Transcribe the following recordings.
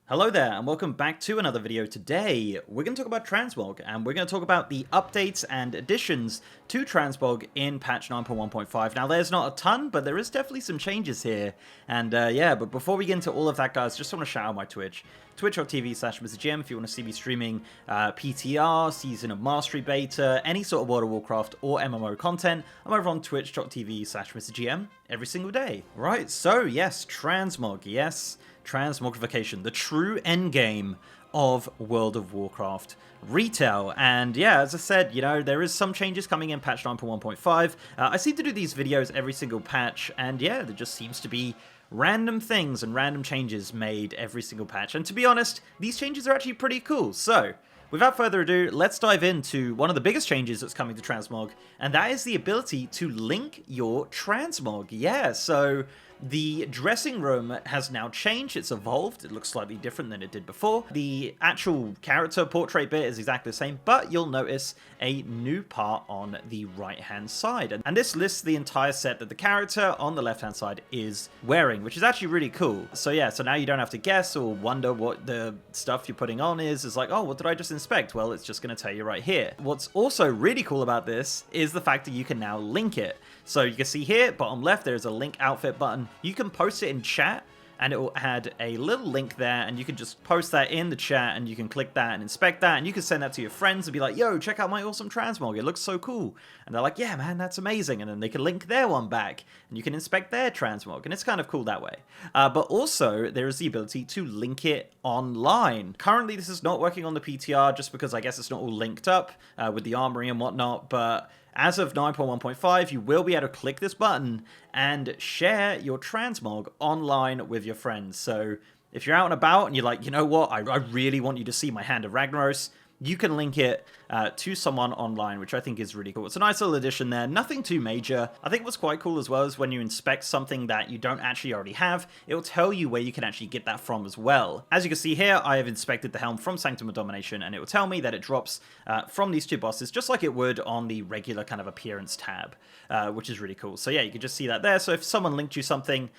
Hello there, and welcome back to another video. Today, we're going to talk about Transmog, and we're going to talk about the updates and additions to Transmog in patch 9.1.5. Now, there's not a ton, but there is definitely some changes here. And yeah, but before we get into all of that, guys, just want to shout out my Twitch. Twitch.tv/MrGM if you want to see me streaming PTR, Season of Mastery Beta, any sort of World of Warcraft or MMO content. I'm over on twitch.tv/MrGM every single day. Right, so yes, Transmog, yes. Transmogrification, the true endgame of World of Warcraft retail. And yeah, as I said, you know, there is some changes coming in patch 9.1.5. I seem to do these videos every single patch, and yeah, there just seems to be random things and random changes made every single patch. And to be honest, these changes are actually pretty cool. So, without further ado, let's dive into one of the biggest changes that's coming to Transmog, and that is the ability to link your Transmog. Yeah, so the dressing room has now changed, it's evolved, it looks slightly different than it did before. The actual character portrait bit is exactly the same, but you'll notice a new part on the right-hand side. And this lists the entire set that the character on the left-hand side is wearing, which is actually really cool. So yeah, so now you don't have to guess or wonder what the stuff you're putting on is. It's like, oh, what did I just inspect? Well, it's just going to tell you right here. What's also really cool about this is the fact that you can now link it. So you can see here, bottom left, there's a link outfit button. You can post it in chat, and it will add a little link there, and you can just post that in the chat, and you can click that and inspect that, and you can send that to your friends and be like, yo, check out my awesome Transmog, it looks so cool. And they're like, yeah, man, that's amazing. And then they can link their one back, and you can inspect their Transmog, and it's kind of cool that way. But also, there is the ability to link it online. Currently, this is not working on the PTR, just because I guess it's not all linked up with the armory and whatnot, but as of 9.1.5, you will be able to click this button and share your Transmog online with your friends. So if you're out and about and you're like, you know what, I really want you to see my Hand of Ragnaros, you can link it to someone online, which I think is really cool. It's a nice little addition there, nothing too major. I think what's quite cool as well is when you inspect something that you don't actually already have, it will tell you where you can actually get that from as well. As you can see here, I have inspected the helm from Sanctum of Domination, and it will tell me that it drops from these two bosses, just like it would on the regular kind of appearance tab, which is really cool. So yeah, you can just see that there. So if someone linked you something,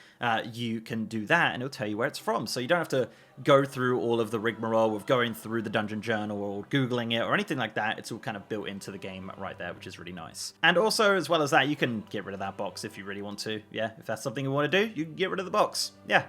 you can do that, and it'll tell you where it's from. So you don't have to go through all of the rigmarole of going through the dungeon journal or Googling it or anything like that. It's all kind of built into the game right there, which is really nice. And also, as well as that, you can get rid of that box if you really want to. Yeah, if that's something you want to do, you can get rid of the box. Yeah.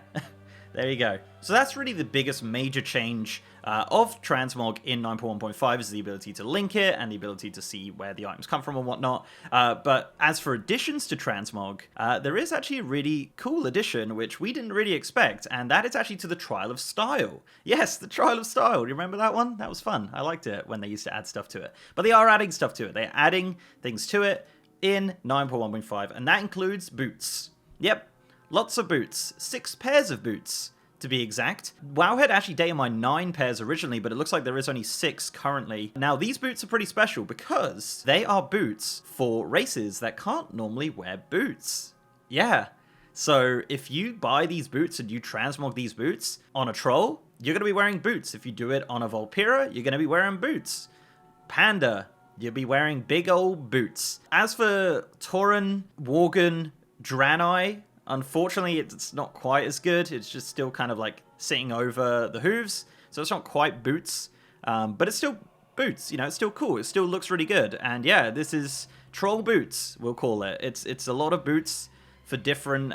There you go. So that's really the biggest major change of Transmog in 9.1.5 is the ability to link it and the ability to see where the items come from and whatnot. But as for additions to Transmog, there is actually a really cool addition which we didn't really expect, and that is actually to the Trial of Style. Yes, the Trial of Style. You remember that one? That was fun. I liked it when they used to add stuff to it. But they are adding stuff to it. They're adding things to it in 9.1.5, and that includes boots. Yep. Lots of boots. 6 pairs of boots, to be exact. WoW had actually dated my 9 pairs originally, but it looks like there is only 6 currently. Now, these boots are pretty special because they are boots for races that can't normally wear boots. Yeah. So if you buy these boots and you transmog these boots on a troll, you're going to be wearing boots. If you do it on a Volpira, you're going to be wearing boots. Panda, you'll be wearing big old boots. As for Tauren, Worgen, Draenei, unfortunately, it's not quite as good. It's just still kind of like sitting over the hooves. So it's not quite boots, but it's still boots. You know, it's still cool. It still looks really good. And yeah, this is troll boots, we'll call it. It's a lot of boots for different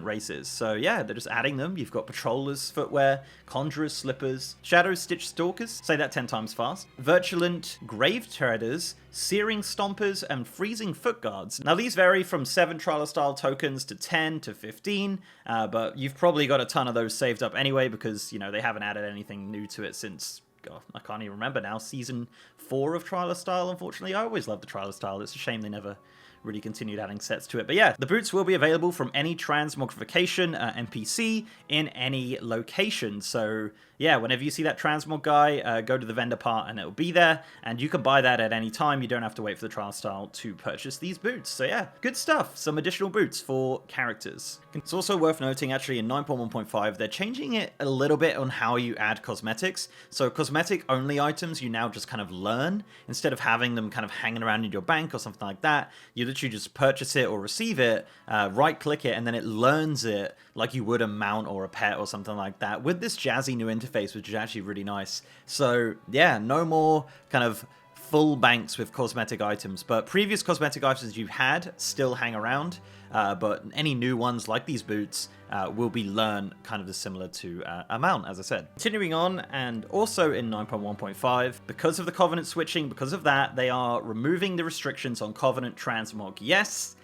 races. So yeah, they're just adding them. You've got Patrollers footwear, Conjurers slippers, Shadow Stitch Stalkers, say that 10 times fast, Virulent Grave Treaders, Searing Stompers, and Freezing Foot Guards. Now these vary from 7 Trial of Style tokens to 10 to 15, but you've probably got a ton of those saved up anyway because, you know, they haven't added anything new to it since, God, I can't even remember now, Season 4 of Trial of Style, unfortunately. I always loved the Trial of Style. It's a shame they never really continued adding sets to it. But yeah, the boots will be available from any transmogrification NPC in any location. So yeah, whenever you see that transmog guy, go to the vendor part and it'll be there, and you can buy that at any time. You don't have to wait for the trial style to purchase these boots. So yeah, good stuff. Some additional boots for characters. It's also worth noting, actually, in 9.1.5, they're changing it a little bit on how you add cosmetics. So cosmetic only items you now just kind of learn, instead of having them kind of hanging around in your bank or something like that. You literally just purchase it or receive it, right-click it, and then it learns it like you would a mount or a pet or something like that with this jazzy new interface, which is actually really nice. So yeah, no more kind of full banks with cosmetic items, but previous cosmetic items you had still hang around, but any new ones like these boots will be learned kind of similar to a mount, as I said. Continuing on, and also in 9.1.5, because of the Covenant switching, because of that, they are removing the restrictions on Covenant Transmog. Yes,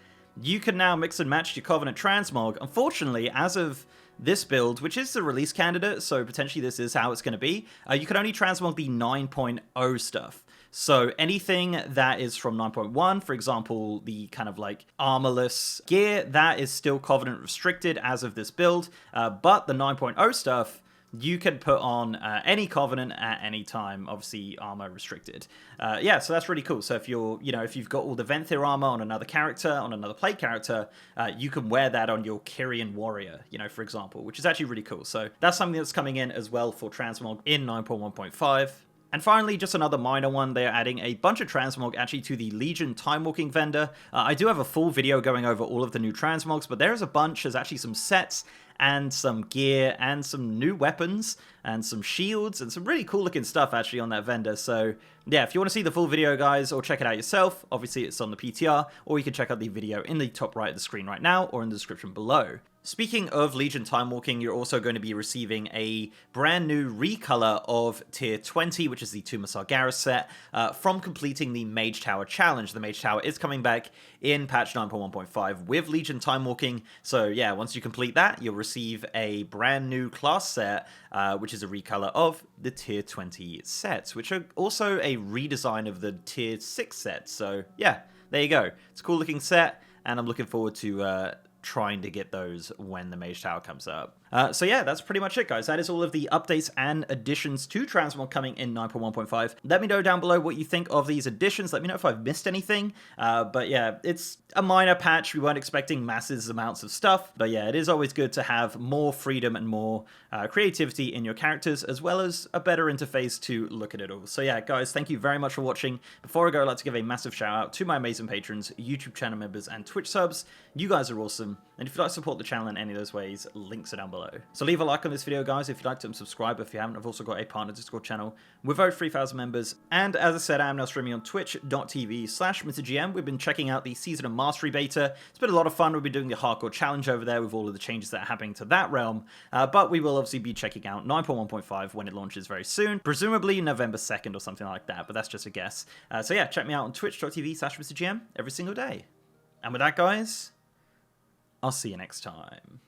you can now mix and match your Covenant Transmog. Unfortunately, as of this build, which is the release candidate, so potentially this is how it's going to be, you can only transmog the 9.0 stuff. So anything that is from 9.1, for example, the kind of like armorless gear, that is still Covenant restricted as of this build, but the 9.0 stuff, you can put on any Covenant at any time, obviously armor restricted. Yeah, so that's really cool. So if you're, if you've got all the Venthyr armor on another character, on another play character, you can wear that on your Kyrian warrior, for example, which is actually really cool. So that's something that's coming in as well for Transmog in 9.1.5. And finally, just another minor one, they are adding a bunch of transmog actually to the Legion timewalking vendor. I do have a full video going over all of the new transmogs, but there's a bunch. There's actually some sets and some gear and some new weapons and some shields and some really cool looking stuff actually on that vendor. So yeah, if you want to see the full video, guys, or check it out yourself, obviously it's on the PTR, or you can check out the video in the top right of the screen right now or in the description below. Speaking of Legion timewalking, you're also going to be receiving a brand new recolor of Tier 20, which is the Tomb of Sargeras set, from completing the Mage Tower challenge. The Mage Tower is coming back in patch 9.1.5 with Legion timewalking. So yeah, once you complete that, you'll receive a brand new class set, which is a recolor of the Tier 20 sets, which are also a redesign of the Tier 6 sets. So yeah, there you go. It's a cool looking set, and I'm looking forward to trying to get those when the Mage Tower comes up. So yeah, that's pretty much it, guys. That is all of the updates and additions to Transmog coming in 9.1.5. Let me know down below what you think of these additions. Let me know if I've missed anything. But yeah, it's a minor patch. We weren't expecting massive amounts of stuff. But yeah, it is always good to have more freedom and more creativity in your characters, as well as a better interface to look at it all. So yeah, guys, thank you very much for watching. Before I go, I'd like to give a massive shout out to my amazing patrons, YouTube channel members, and Twitch subs. You guys are awesome. And if you'd like to support the channel in any of those ways, links are down below. So leave a like on this video, guys, if you'd like to, and subscribe if you haven't. I've also got a partner Discord channel with over 3,000 members. And as I said, I am now streaming on twitch.tv/MrGM. We've been checking out the Season of Mastery beta. It's been a lot of fun. We've been doing the Hardcore Challenge over there with all of the changes that are happening to that realm. But we will obviously be checking out 9.1.5 when it launches very soon. Presumably November 2nd or something like that, but that's just a guess. So yeah, check me out on twitch.tv/MrGM every single day. And with that, guys, I'll see you next time.